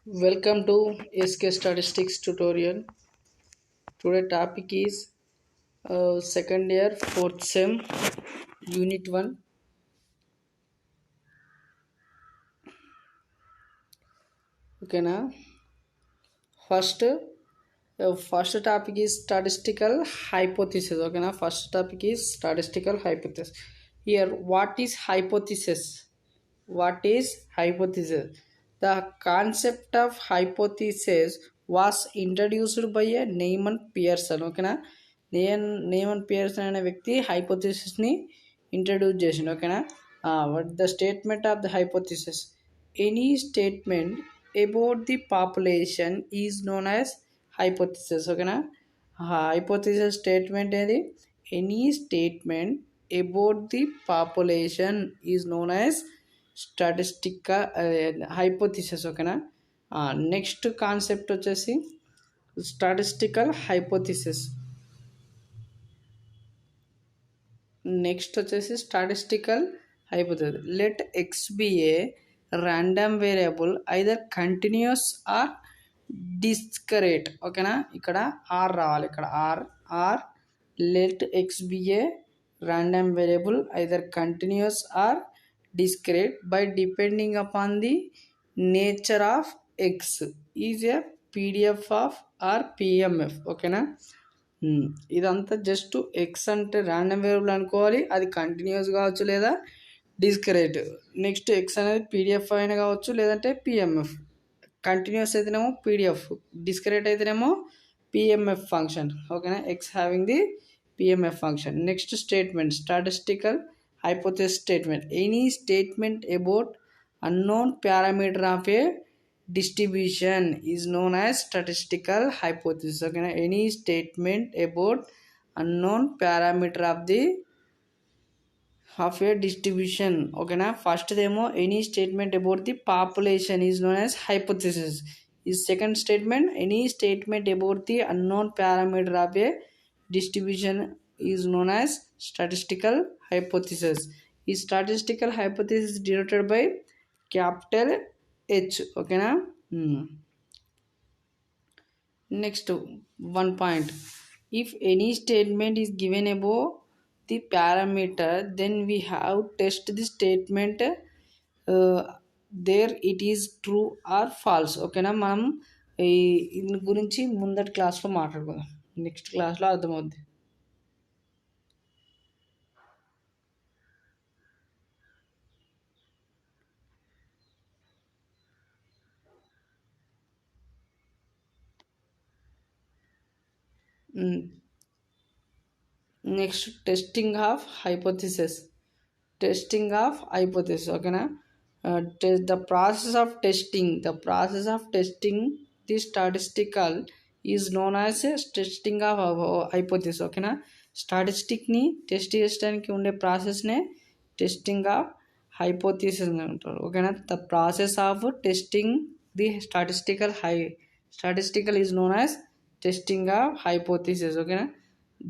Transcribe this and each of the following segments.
Welcome to SK Statistics tutorial. Today topic is second year fourth sem unit 1. Okay now first topic is statistical hypothesis. Okay now first topic is statistical hypothesis. Here what is hypothesis? What is hypothesis? The concept of hypothesis was introduced by a Neyman Pearson. ఓకేనా Neman Pearson అనే వ్యక్తి హైపోథిసిస్ని introduce చేసిండు. ఓకేనా what the statement of the hypothesis? Any statement about the population is known as hypothesis. ఓకేనా hypothesis statement ఏది? Any statement about the population is known as statistical hypothesis. ఓకేనా next concept వచ్చేసి statistical hypothesis. Next వచ్చేసి statistical hypothesis. Let X be a random variable either continuous or discrete. ఓకేనా ఇక్కడ or రావాలి. ఇక్కడ or let X be a random variable either continuous or discrete by depending upon the nature of x is a pdf of or pmf. ఓకేనా ఇదంతా just X అంటే random variable అనుకోవాలి, అది continuous కావచ్చు లేదా డిస్క్రేట్. నెక్స్ట్ ఎక్స్ అనేది PDF అయినా కావచ్చు లేదంటే పిఎంఎఫ్. కంటిన్యూస్ అయితేనేమో పీడిఎఫ్, డిస్క్రేట్ అయితేనేమో పిఎంఎఫ్ ఫంక్షన్. ఓకేనా X having the PMF function. Next statement, statistical hypothesis statement. Any statement about unknown parameter of a distribution is known as statistical hypothesis. Okay, any statement about unknown parameter of a distribution. Okay, first demo any statement about the population is known as hypothesis. Is second statement any statement about the unknown parameter of a distribution is known as statistical hypothesis. Is statistical hypothesis denoted by capital H. Okay na? Next one point, if any statement is given above the parameter then we have test the statement there it is true or false. ఓకేనా మనం దీని గురించి ముందటి క్లాస్లో మాట్లాడుకుందాం, next క్లాస్లో అర్థమవుద్ది. Next testing of hypothesis. Testing of hypothesis. ఓకేనా the process of testing the statistical is known as testing of hypothesis. ఓకేనా స్టాటిస్టిక్ని టెస్ట్ చేయడానికి ఉండే ప్రాసెస్నే టెస్టింగ్ ఆఫ్ హైపోథిసిస్ అంటారు. ఓకేనా the process of testing the statistical is known as testing of hypothesis. ఓకేనా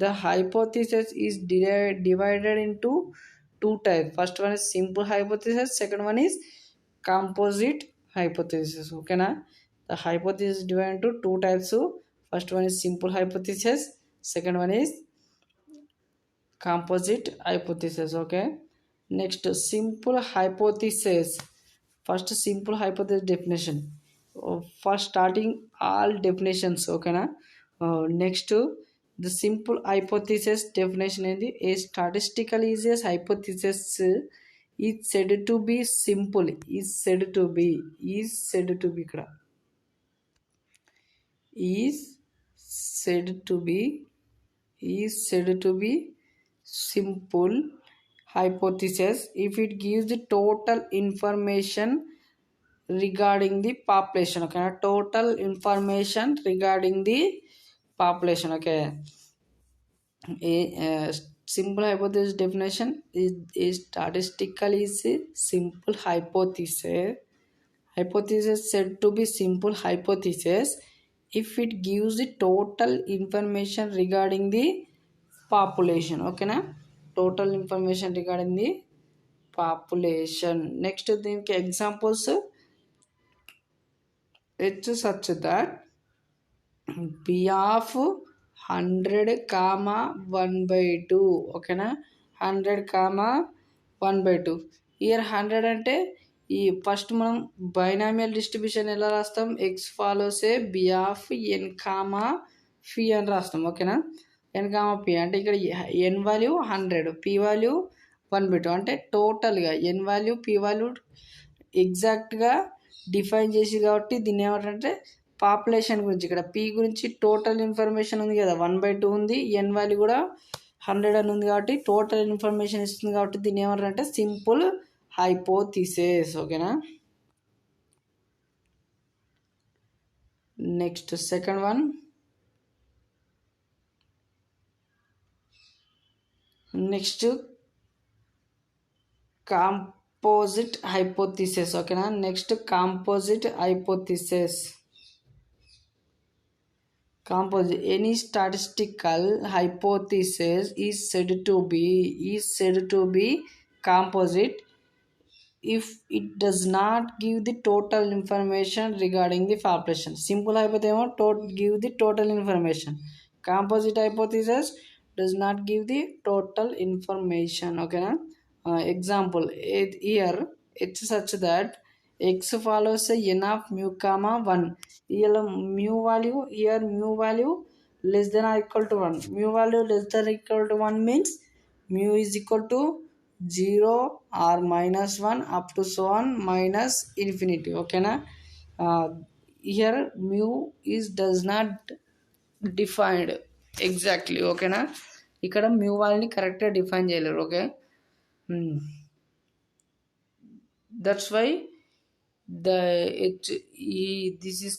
the hypothesis is divided into two types. First one is simple hypothesis, second one is composite hypothesis. Okay na, the hypothesis is divided into two types. So first one is simple hypothesis, second one is composite hypothesis. Okay, next simple hypothesis. First simple hypothesis definition. First starting all definitions. Okay na, next the simple hypothesis definition in the a statistical is a hypothesis is said to be simple. Is said to be ఇక్కడ is said to be simple hypothesis if it gives the total information regarding the population. Okay, total information regarding the population. Okay, a simple hypothesis definition is statistical is a simple hypothesis said to be simple hypothesis if it gives the total information regarding the population. Okay na, total information regarding the population. Next దీనికి h such that p of 100 comma 1 by 2 ఓకేనా 100 comma 1 by 2 year 100 అంటే ఈ first మనం binomial distribution ఎలా రాస్తాం X follows a B of n comma p అని రాస్తాం ఓకేనా ఎన్ కామా పి అంటే ఇక్కడ ఎన్ వాల్యూ 100 పి వాల్యూ 1/2 అంటే టోటల్గా ఎన్ వాల్యూ పి వాల్యూ ఎగ్జాక్ట్గా డిఫైన్ చేసి కాబట్టి దీన్ని ఏమంటారంటే పాపులేషన్ గురించి ఇక్కడ పి గురించి టోటల్ ఇన్ఫర్మేషన్ ఉంది కదా 1/2 ఉంది ఎన్ వాల్యూ కూడా 100 అని ఉంది కాబట్టి టోటల్ ఇన్ఫర్మేషన్ ఇస్తుంది కాబట్టి దీన్ని ఏమంటారంటే సింపుల్ హైపోథిసిస్ ఓకేనా next second one next composite hypothesis ఓకేనా next composite hypothesis composite any statistical hypothesis is said to be composite if it does not give the total information regarding the population simple hypothesis give the total information composite hypothesis does not give the total information okay na example here it's such that x follows a n of mu comma 1 here mu value less than or equal to 1 mu value less than or equal to 1 means mu is equal to 0 or minus 1 up to so on minus infinity okay na here mu is does not defined exactly okay na ఇక్కడ mu వాల్యూని కరెక్ట్గా define చేయలేరు okay that's why this is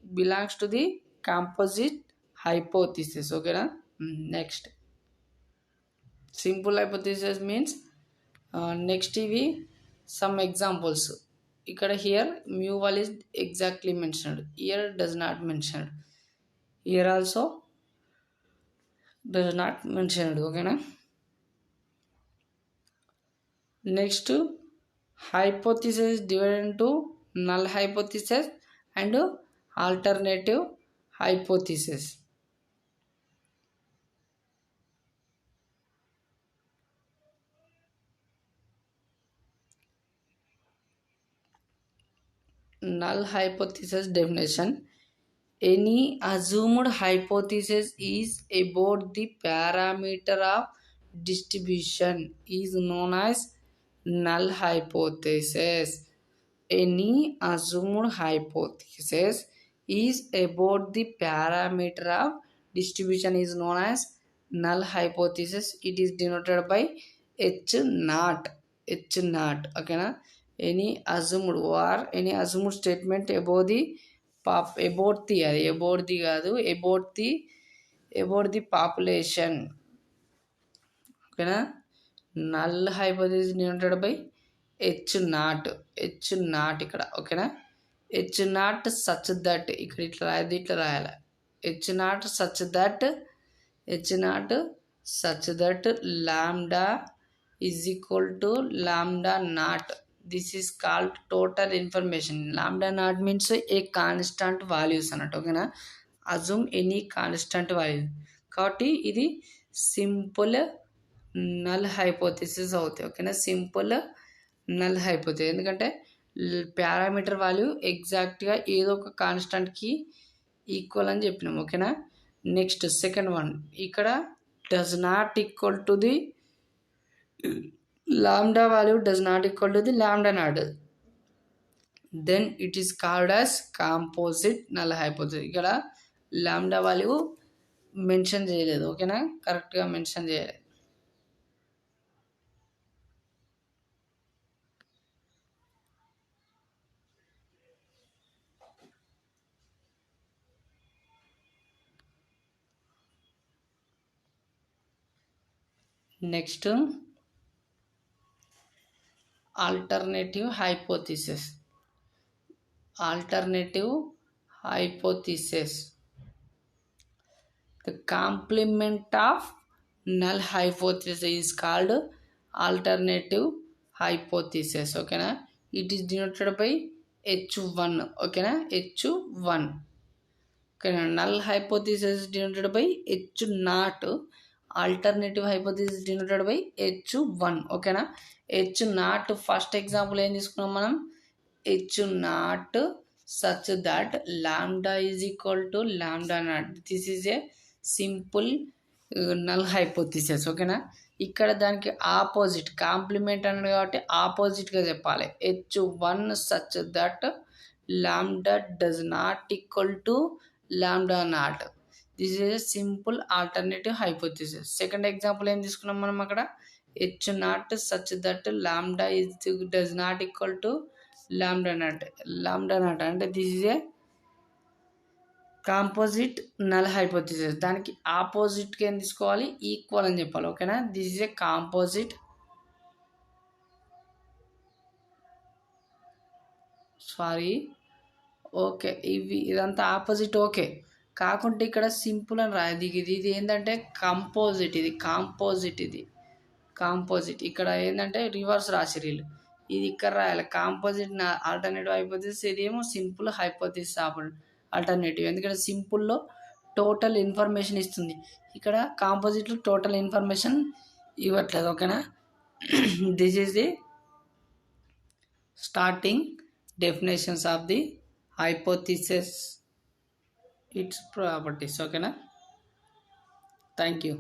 belongs to the composite hypothesis okay na next simple hypothesis means next ఇవి some examples ఇక్కడ here mu value is exactly mentioned here does not mentioned here also does not mentioned okay na next hypothesis is divided into null hypothesis and alternative hypothesis null hypothesis definition any assumed hypothesis is about the parameter of distribution is known as null hypothesis any assumed hypothesis is about the parameter of distribution is known as null hypothesis it is denoted by h naught okay na any assumed or any assumed statement about the population okay na null hypothesis denoted by h naught ఇక్కడ ఓకేనా h naught such that ఇక్కడ ఇట్లా రాయాలి h naught such that lambda is equal to lambda naught this is called total information lambda naught means a constant values అన్నట్టు ఓకేనా assume any constant value కాబట్టి ఇది simple null hypothesis అవుతాయి ఓకేనా simple null hypothesis ఎందుకంటే parameter value ఎగ్జాక్ట్గా ఏదో ఒక కాన్స్టెంట్కి ఈక్వల్ అని చెప్పినాం ఓకేనా నెక్స్ట్ సెకండ్ వన్ ఇక్కడ does not equal to the lambda value does not equal to the lambda naught then it is called as composite null hypothesis ఇక్కడ lambda value mention చేయలేదు ఓకేనా కరెక్ట్గా మెన్షన్ చేయలేదు next alternative hypothesis the complement of null hypothesis is called alternative hypothesis okay na it is denoted by H1, ఓకేనా, H1. ఓకేనా, null hypothesis denoted by H not, alternative hypothesis denoted by H1. ఓకేనా, H not first example ఏం తీసుకున్నాం మనం, H naught such that lambda is equal to lambda naught. This is a simple null hypothesis. ఓకేనా, ఇక్కడ దానికి opposite complement అన్నాడు కాబట్టి ఆపోజిట్గా చెప్పాలి. H1 such that lambda does not equal to lambda naught. This is a simple alternative hypothesis. Second example ఏం తీసుకున్నాం మనం అక్కడ, H naught such that lambda does not equal to lambda naught. Lambda naught అంటే this is a composite null hypothesis. దానికి ఆపోజిట్గా ఏం తీసుకోవాలి, equal అని చెప్పాలి. ఓకేనా, this is a composite, sorry, okay, ఇదంతా ఆపోజిట్. ఓకే, కాకుంటే ఇక్కడ సింపుల్ అని రాదు. ఇది ఏంటంటే కంపోజిట్, ఇది కాంపోజిట్, ఇది కాంపోజిట్. ఇక్కడ ఏంటంటే రివర్స్ రాసిరు వీళ్ళు, ఇది ఇక్కడ రాయాలి. కాంపోజిట్ ఆల్టర్నేటివ్ హైపోథిసిస్, ఇదేమో సింపుల్ హైపోథిసిస్ ఆల్టర్నేటివ్. ఎందుకంటే సింపుల్లో టోటల్ ఇన్ఫర్మేషన్ ఇస్తుంది, ఇక్కడ కాంపోజిట్లో టోటల్ ఇన్ఫర్మేషన్ ఇవ్వట్లేదు. ఓకేనా, this is the starting definitions of the hypothesis, its properties. ఓకేనా, థ్యాంక్ యూ.